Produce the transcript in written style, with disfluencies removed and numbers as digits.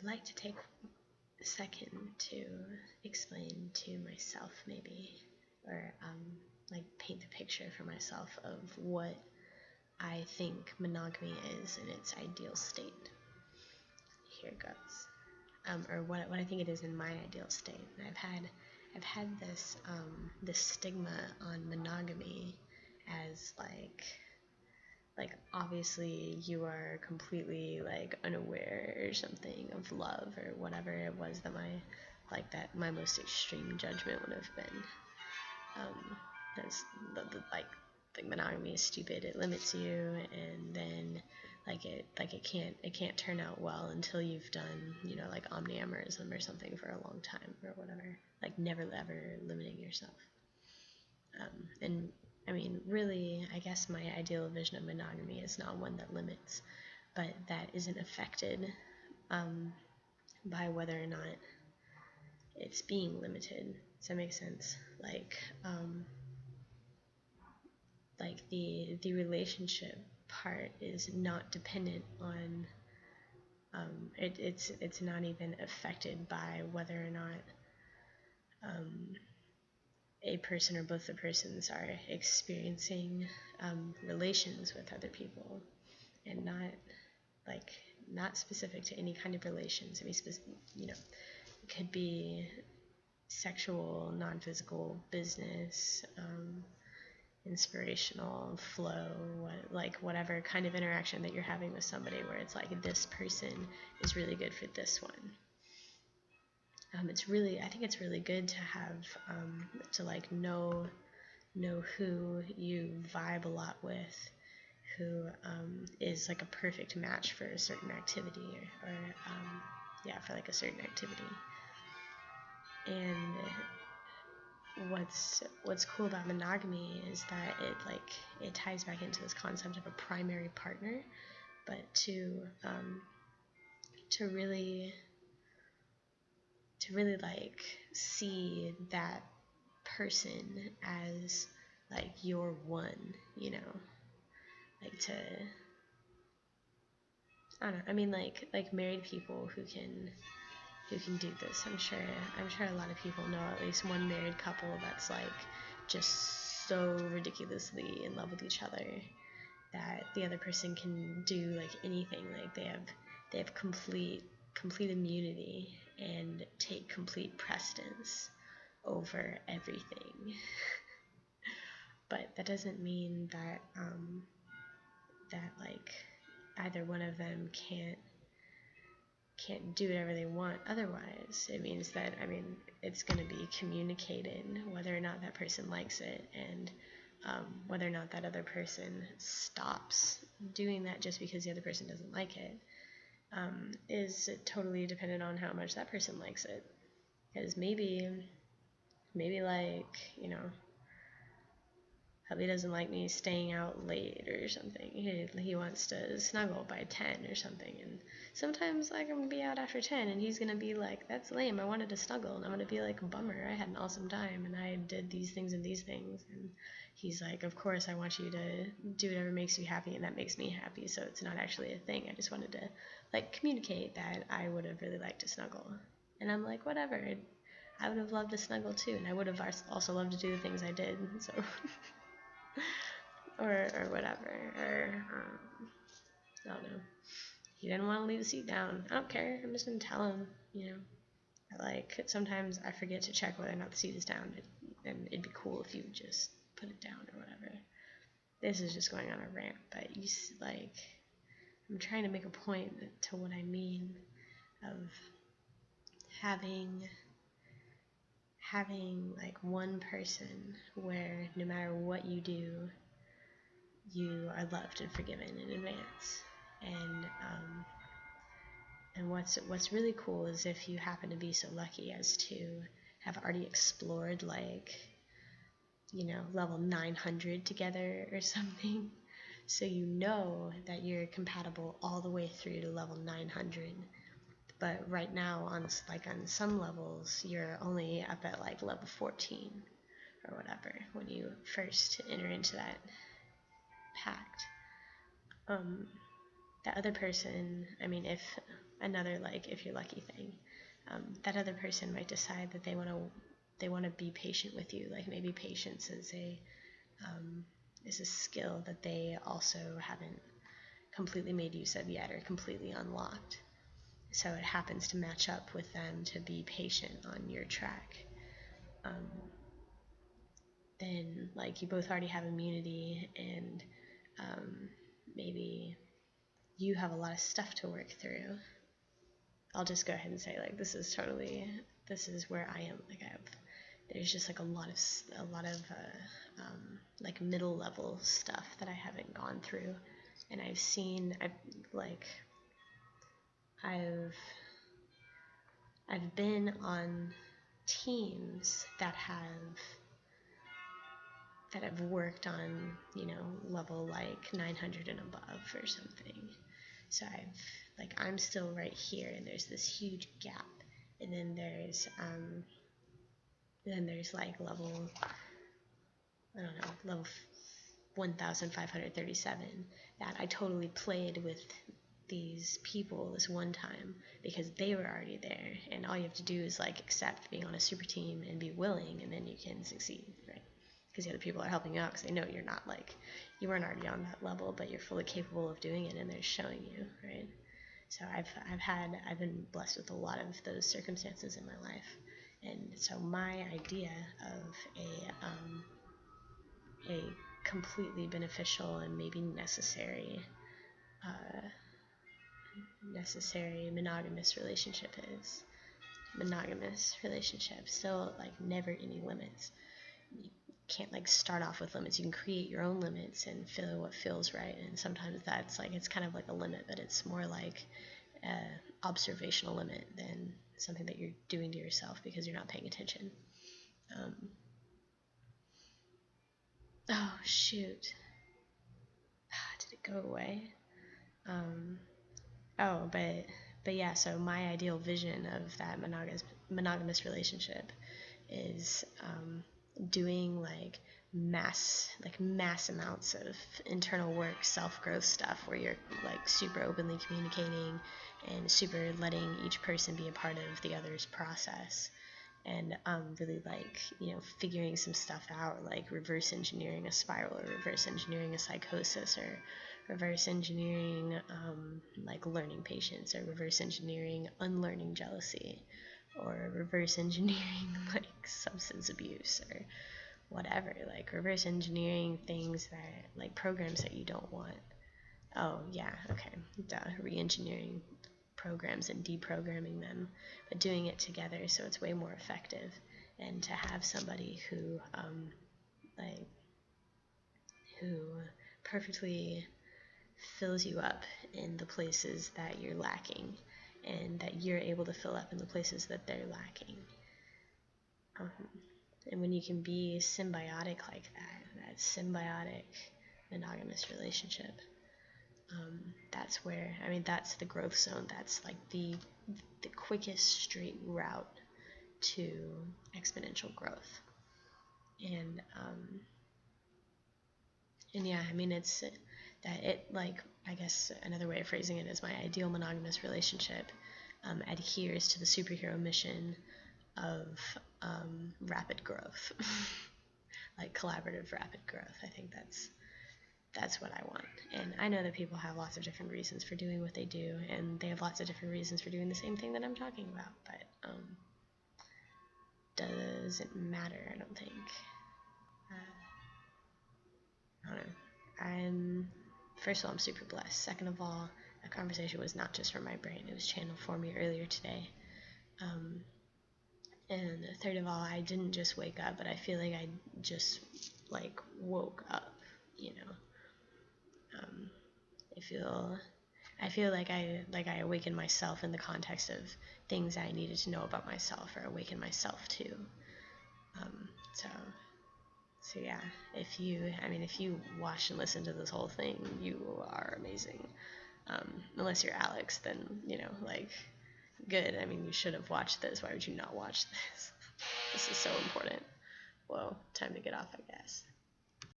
like to take a second to explain to myself, maybe, or like paint the picture for myself of what I think monogamy is in its ideal state. Here it goes. Or what I think it is in my ideal state. I've had this this stigma on monogamy as like obviously you are completely like unaware or something of love or whatever it was that my most extreme judgment would have been. That's like monogamy is stupid. It limits you, and then it can't turn out well until you've done like omniamorism or something for a long time or whatever. Like never ever limiting yourself. And I mean, really, I guess my ideal vision of monogamy is not one that limits, but that isn't affected by whether or not it's being limited. Does that make sense? Like the relationship part is not dependent on it's not even affected by whether or not a person or both the persons are experiencing relations with other people, and not specific to any kind of relations. I mean, it could be sexual, non-physical, business, inspirational, flow, whatever kind of interaction that you're having with somebody where it's like this person is really good for this one. I think it's really good to have to like know who you vibe a lot with, who is like a perfect match for a certain activity or for like a certain activity. And what's cool about monogamy is that it ties back into this concept of a primary partner, but to really like see that person as like your one, like to I don't know. I mean, like married people who can do this. I'm sure a lot of people know at least one married couple that's like just so ridiculously in love with each other that the other person can do like anything. Like they have complete immunity and take complete precedence over everything. But that doesn't mean that that like either one of them can't do whatever they want otherwise. It means that, I mean, it's going to be communicated whether or not that person likes it, and whether or not that other person stops doing that just because the other person doesn't like it is totally dependent on how much that person likes it. Because maybe like, hubby doesn't like me staying out late or something. He wants to snuggle by 10 or something, and sometimes like I'm gonna be out after 10 and he's gonna be like, that's lame, I wanted to snuggle, and I'm gonna be like, bummer, I had an awesome time and I did these things, and he's like, of course I want you to do whatever makes you happy, and that makes me happy, so it's not actually a thing. I just wanted to like communicate that I would have really liked to snuggle. And I'm like, whatever, I would have loved to snuggle too, and I would have also loved to do the things I did, so or whatever, or I don't know. He didn't want to leave the seat down. I don't care. I'm just gonna tell him. Like sometimes I forget to check whether or not the seat is down, and it'd be cool if you would just put it down or whatever. This is just going on a rant, but I'm trying to make a point to what I mean of having like one person where no matter what you do, you are loved and forgiven in advance. And what's really cool is if you happen to be so lucky as to have already explored level 900 together or something, so that you're compatible all the way through to level 900. But right now on some levels you're only up at like level 14 or whatever when you first enter into that pact. that other person, I mean, if another, like, if you're lucky thing, that other person might decide that they want to be patient with you. Like, maybe patience is a skill that they also haven't completely made use of yet, or completely unlocked. So it happens to match up with them to be patient on your track. Then, like, you both already have immunity, and maybe you have a lot of stuff to work through. I'll just go ahead and say, like, this is where I am. Like, there's just like a lot of like middle level stuff that I haven't gone through, and I've been on teams that have worked on, level like 900 and above or something. So I'm still right here, and there's this huge gap, and then there's like level 1537 that I totally played with these people this one time because they were already there, and all you have to do is like accept being on a super team and be willing, and then you can succeed, right? Because the other people are helping you out because they know you're not, like, you weren't already on that level, but you're fully capable of doing it, and they're showing you, right? So I've been blessed with a lot of those circumstances in my life, and so my idea of a completely beneficial and maybe necessary monogamous relationship still, like, never any limits. You can't, like, start off with limits. You can create your own limits and feel what feels right, and sometimes that's like, it's kind of like a limit, but it's more like an observational limit than something that you're doing to yourself because you're not paying attention. Oh shoot, did it go away? But yeah, so my ideal vision of that monogamous relationship is doing like mass amounts of internal work, self-growth stuff, where you're like super openly communicating and super letting each person be a part of the other's process, and really, like, figuring some stuff out, like reverse engineering a spiral, or reverse engineering a psychosis, or reverse engineering like learning patience, or reverse engineering unlearning jealousy, or reverse engineering like substance abuse, or whatever, like reverse engineering things that, like, programs that you don't want. Oh yeah, okay, re-engineering programs and deprogramming them, but doing it together so it's way more effective, and to have somebody who perfectly fills you up in the places that you're lacking, and that you're able to fill up in the places that they're lacking. And when you can be symbiotic like that symbiotic monogamous relationship, that's where, that's the growth zone. That's like the quickest straight route to exponential growth. And yeah, it's that it, like, I guess another way of phrasing it is my ideal monogamous relationship adheres to the superhero mission of rapid growth, like collaborative rapid growth. I think that's what I want. And I know that people have lots of different reasons for doing what they do, and they have lots of different reasons for doing the same thing that I'm talking about, but doesn't matter, I don't think. I don't know. First of all, I'm super blessed. Second of all, that conversation was not just from my brain, it was channeled for me earlier today. And third of all, I didn't just wake up, but I feel like I just, like, woke up, I feel like I awakened myself in the context of things I needed to know about myself, or awaken myself to. So yeah, if you watch and listen to this whole thing, you are amazing. Unless you're Alex, then, like, good. You should have watched this. Why would you not watch this? This is so important. Whoa, time to get off, I guess.